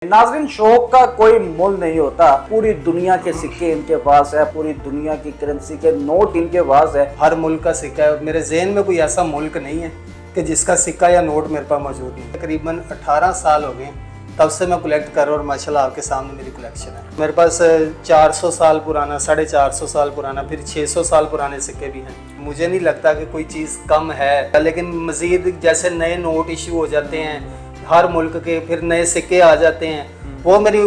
नाज़रीन, शौक का कोई मोल नहीं होता। पूरी दुनिया के सिक्के इनके पास है, पूरी दुनिया की करेंसी के नोट इनके पास है। हर मुल्क का सिक्का है। मेरे जहन में कोई ऐसा मुल्क नहीं है कि जिसका सिक्का या नोट मेरे पास मौजूद नहीं। तकरीबन 18 साल हो गए तब से मैं कलेक्ट कर रहा हूँ और माशाल्लाह आपके सामने मेरी कलेक्शन है। मेरे पास 400 साल पुराना, 450 साल पुराना, फिर 600 साल पुराने सिक्के भी हैं। मुझे नहीं लगता कि कोई चीज़ कम है, लेकिन मज़ीद जैसे नए नोट इशू हो जाते हैं हर मुल्क के, फिर नए सिक्के आ जाते हैं, वो मेरी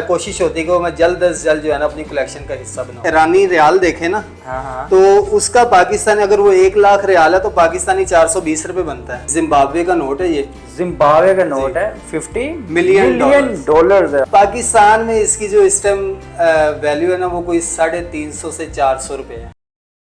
कोशिश होती है कि वो मैं जल्द अज जल्द जो है ना अपनी कलेक्शन का हिस्सा बनाऊं। ईरानी रियाल देखे ना, तो उसका पाकिस्तानी अगर वो 1 लाख रियाल है तो पाकिस्तानी 420 रुपए बनता है। जिम्बाब्वे का नोट है ये, जिम्बाब्वे का नोट है, 50 मिलियन डॉलर्स है। पाकिस्तान में इसकी जो इस टाइम वैल्यू है ना वो कोई 350 से 400 रुपए है।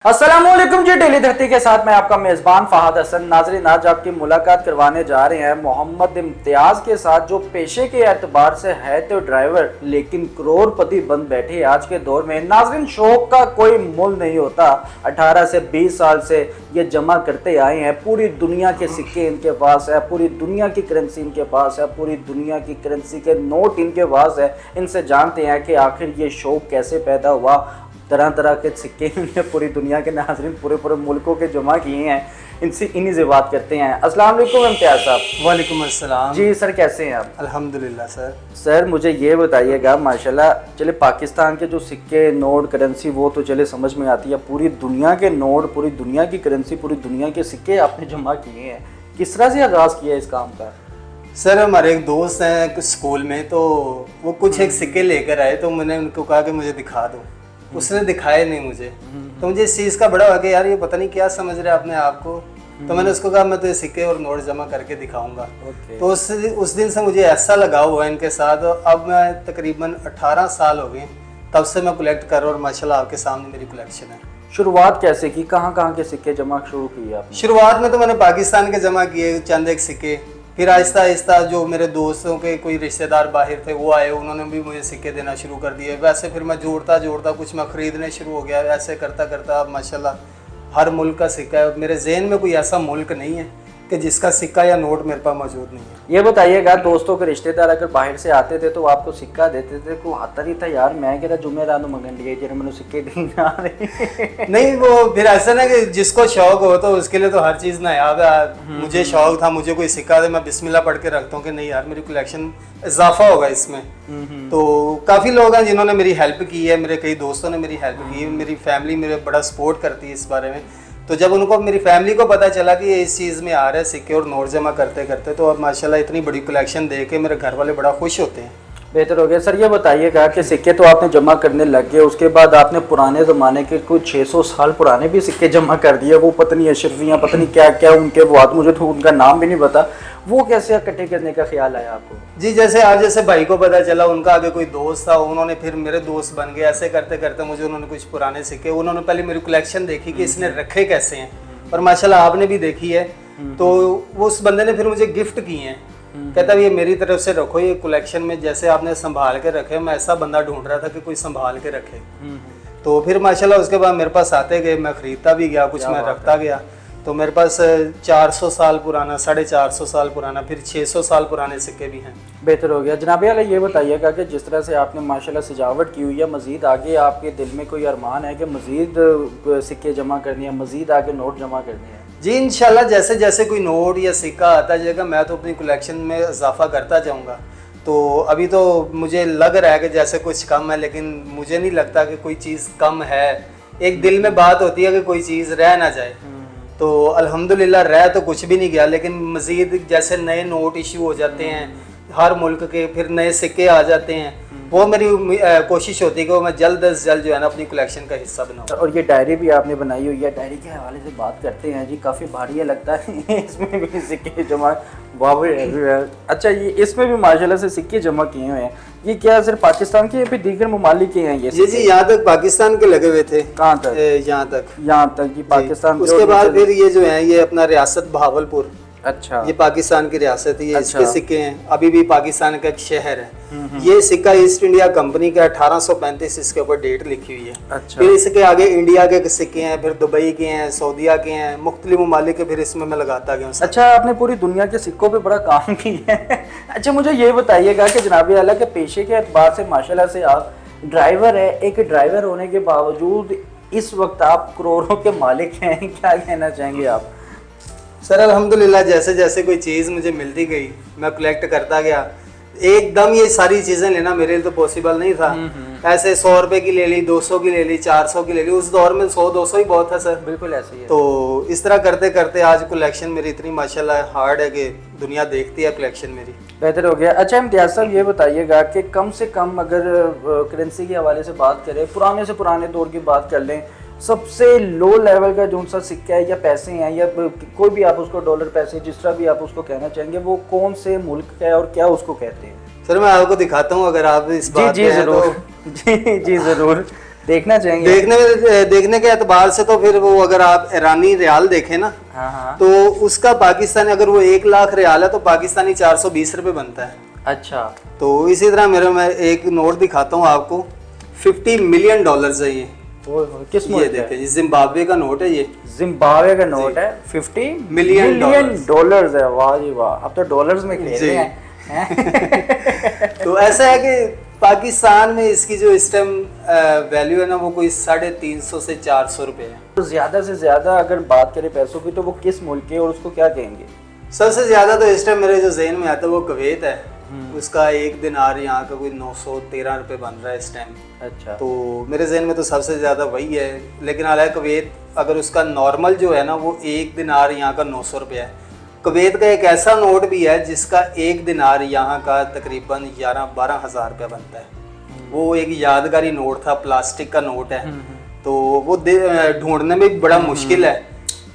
अस्सलामुअलैकुम जी, डेली धरती के साथ मैं आपका मेज़बान फहद हसन। नाज़रीन, आज आपकी मुलाकात करवाने जा रहे हैं मोहम्मद इम्तियाज़ के साथ, जो पेशे के एतबार से है तो ड्राइवर लेकिन करोड़पति बन बैठे आज के दौर में। नाज़रीन, शौक का कोई मोल नहीं होता। 18 से 20 साल से ये जमा करते आए हैं। पूरी दुनिया के सिक्के इनके पास है, पूरी दुनिया की करेंसी इनके पास है, पूरी दुनिया की करेंसी के नोट इनके पास है। इनसे जानते हैं कि आखिर ये शौक कैसे पैदा हुआ। तरह तरह के सिक्के इन्होंने पूरी दुनिया के, नाज़रीन, पूरे मुल्कों के जमा किए हैं। इनसे इन्हीं से बात करते हैं। अस्सलाम वालेकुम इम्तियाज़ साहब। वालेकुम अस्सलाम जी सर, कैसे हैं आप? अल्हम्दुलिल्लाह सर। सर मुझे ये बताइएगा, माशाल्लाह, चले पाकिस्तान के जो सिक्के नोट करेंसी वो तो चले समझ में आती है, पूरी दुनिया के नोट, पूरी दुनिया की करेंसी, पूरी दुनिया के सिक्के आपने जमा किए हैं। किस तरह से आगाज़ किया इस काम का? सर हमारे एक दोस्त हैं स्कूल में, तो वो कुछ एक सिक्के लेकर आए, तो मैंने उनको कहा कि मुझे दिखा दो। उसने दिखाए नहीं मुझे, तो मुझे इस चीज़ का बड़ा हो गया, यार ये पता नहीं क्या समझ रहे अपने आप को। तो मैंने उसको कहा मैं तो ये सिक्के और नोट जमा करके दिखाऊंगा। तो उस दिन से मुझे ऐसा लगाव हुआ इनके साथ। अब मैं तकरीबन 18 साल हो गए तब से मैं कलेक्ट कर रहा हूँ और माशाल्लाह आपके सामने मेरी कलेक्शन है। शुरुआत कैसे की, कहाँ के सिक्के जमा शुरू किए आपने? शुरुआत में तो मैंने पाकिस्तान के जमा किए चंद एक सिक्के, फिर आहिस्ता आहिस्ता जो मेरे दोस्तों के कोई रिश्तेदार बाहर थे वो आए, उन्होंने भी मुझे सिक्के देना शुरू कर दिए। वैसे फिर मैं जोड़ता कुछ मैं ख़रीदने शुरू हो गया। ऐसे करता अब माशाल्लाह हर मुल्क का सिक्का है। मेरे जहन में कोई ऐसा मुल्क नहीं है कि जिसका सिक्का या नोट मेरे पास मौजूद नहीं है। ये बताइएगा, दोस्तों के रिश्तेदार अगर बाहर से आते थे तो आपको सिक्का देते थे, को आता नहीं था यार मैं कह जुमेरात मंगन लिए जरा मैंने सिक्के देना नहीं, वो फिर ऐसा ना कि जिसको शौक हो तो उसके लिए तो हर चीज़ नायाब है। मुझे शौक था, मुझे कोई सिक्का दे, मैं बिस्मिल्लाह पढ़ के रखता हूँ कि नहीं यार मेरी कलेक्शन इजाफा होगा इसमें। तो काफ़ी लोग हैं जिन्होंने मेरी हेल्प की है, मेरे कई दोस्तों ने मेरी हेल्प की है, मेरी फैमिली मेरे बड़ा सपोर्ट करती है इस बारे में। तो जब उनको, मेरी फैमिली को पता चला कि ये इस चीज़ में आ रहा है सिक्के और नोट जमा करते करते, तो अब माशाल्लाह इतनी बड़ी कलेक्शन देख के मेरे घर वाले बड़ा खुश होते हैं। बेहतर हो गया। सर ये बताइएगा कि सिक्के तो आपने जमा करने लग गए, उसके बाद आपने पुराने ज़माने के कुछ 600 साल पुराने भी सिक्के जमा कर दिए। वो पता नहीं अशरफियाँ, पता नहीं क्या क्या उनके वो, मुझे तो उनका नाम भी नहीं पता। वो कैसे इकट्ठे करने का ख्याल आया आपको? जी, जैसे आज जैसे भाई को पता चला, उनका आगे कोई दोस्त था, उन्होंने फिर मेरे दोस्त बन गए। ऐसे करते करते मुझे उन्होंने कुछ पुराने सिक्के, उन्होंने पहले मेरी कलेक्शन देखी कि इसने रखे कैसे हैं, और माशाल्लाह आपने भी देखी है। तो वो उस बंदे ने फिर मुझे गिफ्ट किए हैं। कहता ये मेरी तरफ से रखो, ये कलेक्शन में जैसे आपने संभाल के रखे। मैं ऐसा बंदा ढूंढ रहा था कि कोई संभाल के रखे। तो फिर माशाल्लाह उसके बाद मेरे पास आते गए, मैं ख़रीदता भी गया, कुछ मैं रखता गया। तो मेरे पास 400 साल पुराना, 450 साल पुराना, फिर 600 साल पुराने सिक्के भी हैं। बेहतर हो गया। जनाब वाला ये बताइएगा कि जिस तरह से आपने माशाल्लाह सजावट की हुई है, मज़ीद आगे आपके दिल में कोई अरमान है कि मज़ीद सिक्के जमा करनी है, मज़ीद आगे नोट जमा करनी है? जी इंशाल्लाह, जैसे जैसे कोई नोट या सिक्का आता जाएगा मैं तो अपनी कलेक्शन में इजाफा करता जाऊंगा। तो अभी तो मुझे लग रहा है कि जैसे कुछ कम है, लेकिन मुझे नहीं लगता कि कोई चीज़ कम है। एक दिल में बात होती है कि कोई चीज़ रह ना जाए, तो अल्हम्दुलिल्लाह रह तो कुछ भी नहीं गया, लेकिन मज़ीद जैसे नए नोट इशू हो जाते हैं हर मुल्क के, फिर नए सिक्के आ जाते हैं, वो मेरी कोशिश होती है कि वो मैं जल्द अज जल्द जो है ना अपनी कलेक्शन का हिस्सा बनाऊं। और ये डायरी भी आपने बनाई हुई है, डायरी के हवाले से बात करते हैं जी। काफ़ी भारी है लगता है इसमें भी सिक्के जमा, वाह। अच्छा, ये इसमें भी माशाल्लाह से सिक्के जमा किए हुए हैं। ये क्या सिर्फ पाकिस्तान के या फिर दीगर ममालिक के हैं ये? जी यहाँ तक पाकिस्तान के लगे हुए थे। कहाँ तक? यहाँ तक जी पाकिस्तान। उसके बाद फिर ये जो है ये अपना रियासत बहावलपुर, अच्छा। ये पाकिस्तान की रियासत है, ये अच्छा। इसके सिक्के हैं। अभी भी पाकिस्तान का एक शहर है। ये सिक्का ईस्ट इंडिया कंपनी का 1835 इसके ऊपर डेट लिखी हुई है। अच्छा। फिर इसके आगे इंडिया के सिक्के हैं, फिर दुबई के हैं, सऊदीया के हैं, मुख्तलिफ ममालिक के, फिर इसमें मैं लगाता गया हूँ। अच्छा, आपने पूरी दुनिया के सिक्कों पे बड़ा काम किया है। अच्छा, मुझे ये बताइएगा कि जनाब आला के पेशे के एतबार से माशाल्लाह से आप ड्राइवर है, एक ड्राइवर होने के बावजूद इस वक्त आप करोड़ों के मालिक हैं, क्या कहना चाहेंगे आप? सर अल्हम्दुलिल्लाह, जैसे जैसे कोई चीज़ मुझे मिलती गई मैं कलेक्ट करता गया। एकदम ये सारी चीज़ें लेना मेरे लिए तो पॉसिबल नहीं था। ऐसे 100 रुपए की ले ली, 200 की ले ली, 400 की ले ली। उस दौर में 100-200 ही बहुत था सर। बिल्कुल ऐसे ही है। तो इस तरह करते करते आज कलेक्शन मेरी इतनी माशाल्लाह हार्ड है कि दुनिया देखती है कलेक्शन मेरी। बेहतर हो गया। अच्छा इम्तियाज साहब, ये बताइएगा कि कम से कम अगर करेंसी के हवाले से बात करें, पुराने से पुराने दौर की बात कर लें, सबसे लो लेवल का जो सा सिक्का है या पैसे हैं या कोई भी आप उसको डॉलर पैसे जिस तरह भी आप उसको कहना चाहेंगे, वो कौन से मुल्क का है और क्या उसको कहते हैं? सर मैं आपको दिखाता हूँ, अगर आप इस बात जी जरूर। जी जरूर देखना चाहेंगे। देखने के एतबार से तो फिर वो अगर आप ईरानी रियाल देखें ना, हाँ। तो उसका पाकिस्तानी अगर वो 1 लाख रियाल है तो पाकिस्तानी 420 रुपये बनता है। अच्छा। तो इसी तरह मैं एक नोट दिखाता हूँ आपको, $50 मिलियन है ये। किस ये देखिए, ये जिम्बाब्वे का नोट है। ये जिम्बाब्वे का नोट है, 50 मिलियन डॉलर्स है। वाह जी वाह, अब तो डॉलर्स में खेल रहे हैं। तो ऐसा है कि पाकिस्तान में इसकी जो इस टाइम वैल्यू है ना, वो कोई 350 से 400 रुपये है। तो ज्यादा से ज्यादा अगर बात करें पैसों की, तो वो किस मुल्क के और उसको क्या कहेंगे? सबसे ज्यादा तो इस टाइम मेरे जो ज़हन में आता है वो कुवैत है। उसका 1 दिनार यहाँ का कोई 913 रुपये बन रहा है इस टाइम। अच्छा। तो मेरे जहन में तो सबसे ज़्यादा वही है। लेकिन हालांकि कुवैत अगर उसका नॉर्मल जो है ना, वो 1 दिनार यहाँ का 900 रुपये है। कुवैत का एक ऐसा नोट भी है जिसका 1 दिनार यहाँ का तकरीबन 11-12 हज़ार रुपया बनता है। वो एक यादगारी नोट था, प्लास्टिक का नोट है। तो वो ढूंढने में भी बड़ा मुश्किल है।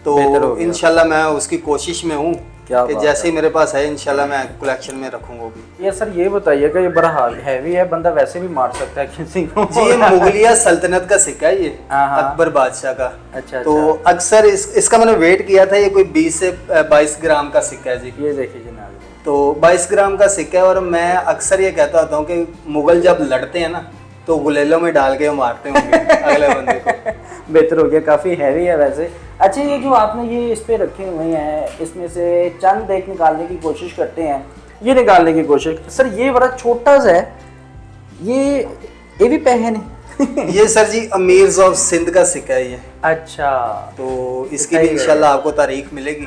तो इंशाल्लाह मैं उसकी कोशिश में हूँ कि जैसे ही मेरे पास है इंशाल्लाह मैं कलेक्शन में रखूंगा भी। ये सर ये बताइएगा, ये बड़ा हैवी है, बंदा वैसे भी मार सकता है किसी को? जी, ये मुगलिया सल्तनत का सिक्का है, ये अकबर बादशाह का। अच्छा। तो अक्सर इसका मैंने वेट किया था, ये कोई 20 से 22 ग्राम का सिक्का है जी। ये देखिए जनाब, तो 22 ग्राम का सिक्का है। और मैं अक्सर ये कहता होता हूँ कि मुगल जब लड़ते हैं ना, तो गुलेलों में डाल के मारते होंगे अगले बंदे को। बेहतर हो गया, काफ़ी हैवी है वैसे। अच्छा, ये जो आपने ये इस पे रखे हुए हैं, इसमें से चंद एक निकालने की कोशिश करते हैं, ये निकालने की कोशिश। सर ये बड़ा छोटा सा है, ये भी पहन है। ये सर जी अमीर्स ऑफ सिंध का सिक्का है ये। अच्छा। तो इसकी भी इंशाल्लाह आपको तारीख मिलेगी।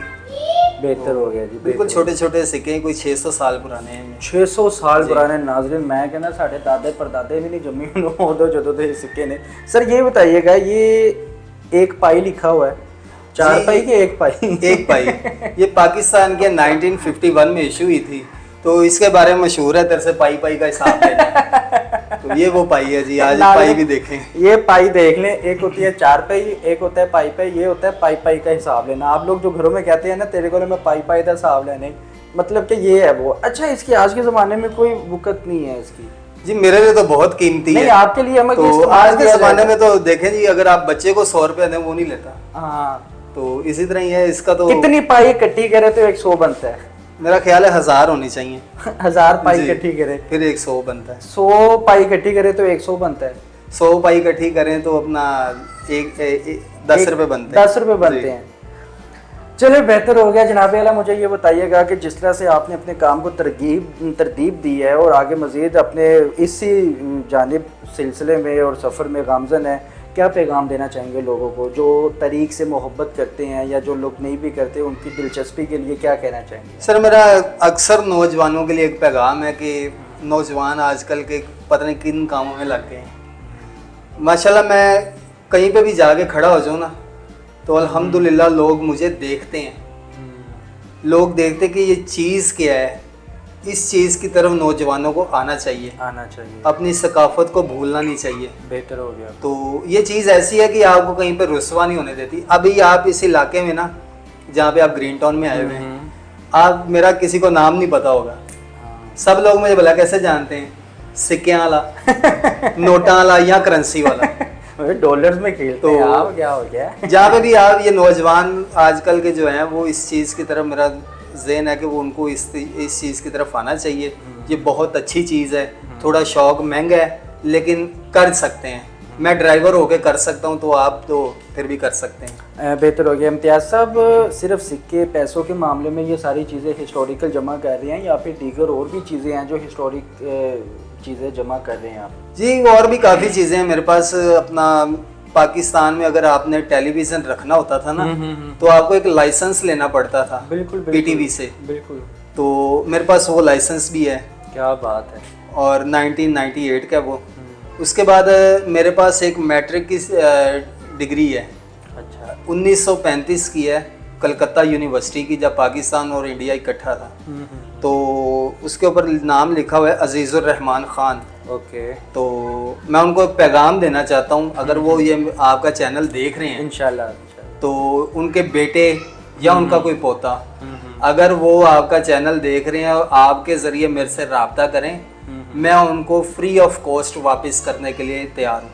बेहतर हो गया जी। बिल्कुल छोटे छोटे सिक्के, कोई 600 साल पुराने हैं। 600 साल पुराने। नाज़रीन, मैं कहना साढ़े दादे परदादे भी नहीं जमी उदो जो थे सिक्के ने। सर ये बताइएगा, ये 1 पाई लिखा हुआ है, 4 पाई के 1 पाई? 1 पाई। ये पाकिस्तान के 1951 में इशू हुई थी, तो इसके बारे में मशहूर है तेरे से पाई का हिसाब लेना। तो ये वो पाई है जी, आज पाई भी देखें। ये पाई देख लें, एक होती है 4 पाई, एक होता है पाई, ये होता है पाई का हिसाब लेना। आप लोग जो घरों में कहते हैं ना, तेरे को मैं पाई का हिसाब लेने, मतलब कि ये है वो। अच्छा, इसकी आज के ज़माने में कोई वक़्त नहीं है इसकी? जी मेरे लिए तो बहुत कीमती है। आपके लिए हमें तो आज के ज़माने में तो देखें जी, अगर आप बच्चे को 100 रुपया दें वो नहीं लेता। हाँ, तो इसी तरह ही है इसका। तो कितनी पाई इकट्ठी करे तो 100 बनता है? मेरा ख्याल है 1000 होनी चाहिए। 1000 पाई इकट्ठी करे फिर 100 बनता है। 100 पाई इकट्ठी करे तो 100 बनता है। 100 पाई इकट्ठी करें तो अपना 10 रुपये बनते हैं। 10 रुपये बनते हैं। चलिए, बेहतर हो गया जनाब आला। मुझे ये बताइएगा कि जिस तरह से आपने अपने काम को तरतीब दी है और आगे मज़ीद अपने इसी जानिब सिलसिले में और सफ़र में गामज़न है, क्या पैगाम देना चाहेंगे लोगों को जो तरीक़ से मोहब्बत करते हैं या जो लोग नहीं भी करते, उनकी दिलचस्पी के लिए क्या कहना चाहेंगे? सर मेरा अक्सर नौजवानों के लिए एक पैगाम है कि नौजवान आजकल के पता नहीं किन कामों में लग गए हैं। माशाल्लाह मैं कहीं पे भी जाके खड़ा हो जाऊँ ना, तो अल्हम्दुलिल्लाह लोग मुझे देखते हैं। लोग देखते कि ये चीज़ क्या है। इस चीज़ की तरफ नौजवानों को आना चाहिए। अपनी सकाफत को भूलना नहीं चाहिए। बेहतर हो गया। तो ये चीज़ ऐसी है कि आपको कहीं पर रुस्वा नहीं होने देती। अभी आप इस इलाके में ना, जहाँ पे आप ग्रीन टाउन में आए हुए हैं, आप मेरा किसी को नाम नहीं पता होगा। सब लोग मुझे भला कैसे जानते हैं? सिक्के वाला, नोटा वाला या करेंसी वाला। डॉलर्स में खेलते हैं आप, क्या हो गया? जहाँ पे भी आप ये नौजवान आजकल के जो हैं वो इस चीज़ की तरफ मेरा ज़हन है कि वो उनको इस चीज़ की तरफ आना चाहिए। ये बहुत अच्छी चीज़ है, थोड़ा शौक महंगा है लेकिन कर सकते हैं। मैं ड्राइवर होके कर सकता हूँ तो आप तो फिर भी कर सकते हैं। बेहतर हो गया। इम्तियाज़ साहब, सिर्फ सिक्के पैसों के मामले में ये सारी चीज़ें हिस्टोरिकल जमा कर रहे हैं या फिर दीगर और भी चीज़ें हैं जो हिस्टोरिक चीज़ें जमा कर रहे हैं आप? जी, और भी काफ़ी चीज़ें हैं मेरे पास। अपना पाकिस्तान में अगर आपने टेलीविज़न रखना होता था ना तो आपको एक लाइसेंस लेना पड़ता था, बिल्कुल पीटीवी से। बिल्कुल। तो मेरे पास वो लाइसेंस भी है क्या बात है। और 1998 का वो। उसके बाद मेरे पास एक मैट्रिक की डिग्री है, अच्छा। 1935 की है, कलकत्ता यूनिवर्सिटी की, जब पाकिस्तान और इंडिया इकट्ठा था। तो उसके ऊपर नाम लिखा हुआ है अजीज़ुर रहमान ख़ान। ओके। तो मैं उनको एक पैगाम देना चाहता हूँ, अगर वो ये आपका चैनल देख रहे हैं इंशाल्लाह। तो उनके बेटे या उनका कोई पोता अगर वो आपका चैनल देख रहे हैं और आपके ज़रिए मेरे से रब्ता करें, मैं उनको फ्री ऑफ कॉस्ट वापस करने के लिए तैयार हूँ।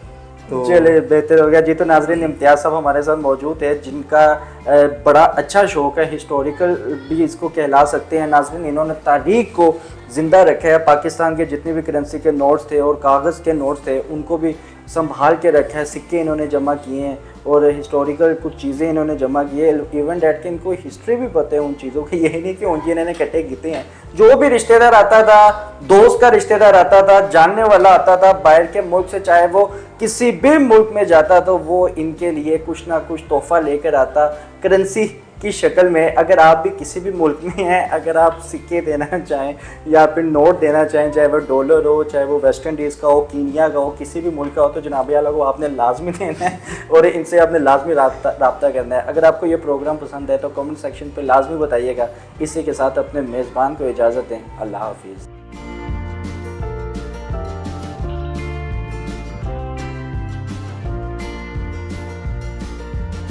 तो चलिए, बेहतर हो गया जी। तो नाज़रीन, इम्तियाज़ साहब हमारे साथ मौजूद है जिनका बड़ा अच्छा शौक़ है, हिस्टोरिकल भी इसको कहला सकते हैं। नाज़रीन, इन्होंने तारीख़ को ज़िंदा रखा है। पाकिस्तान के जितने भी करेंसी के नोट्स थे और कागज़ के नोट्स थे उनको भी संभाल के रखा है। सिक्के इन्होंने जमा किए हैं और हिस्टोरिकल कुछ चीज़ें इन्होंने जमा की है। इवन डेट के इनको हिस्ट्री भी पता है उन चीज़ों की, यही नहीं कि उनकी इन्होंने इकट्ठे कीते हैं। जो भी रिश्तेदार आता था, दोस्त का रिश्तेदार आता था, जानने वाला आता था बाहर के मुल्क से, चाहे वो किसी भी मुल्क में जाता तो वो इनके लिए कुछ ना कुछ तोहफा लेकर आता करेंसी की शक्ल में। अगर आप भी किसी भी मुल्क में हैं, अगर आप सिक्के देना चाहें या फिर नोट देना चाहें, चाहे वो डॉलर हो, चाहे वो वेस्ट इंडीज़ का हो, कीनिया का हो, किसी भी मुल्क का हो, तो जनाब आला को आपने लाजमी देना है और इनसे आपने लाजमी रब्ता करना है। अगर आपको ये प्रोग्राम पसंद है तो कमेंट सेक्शन पर लाजमी बताइएगा। इसी के साथ अपने मेज़बान को इजाज़त दें। अल्लाह हाफिज़।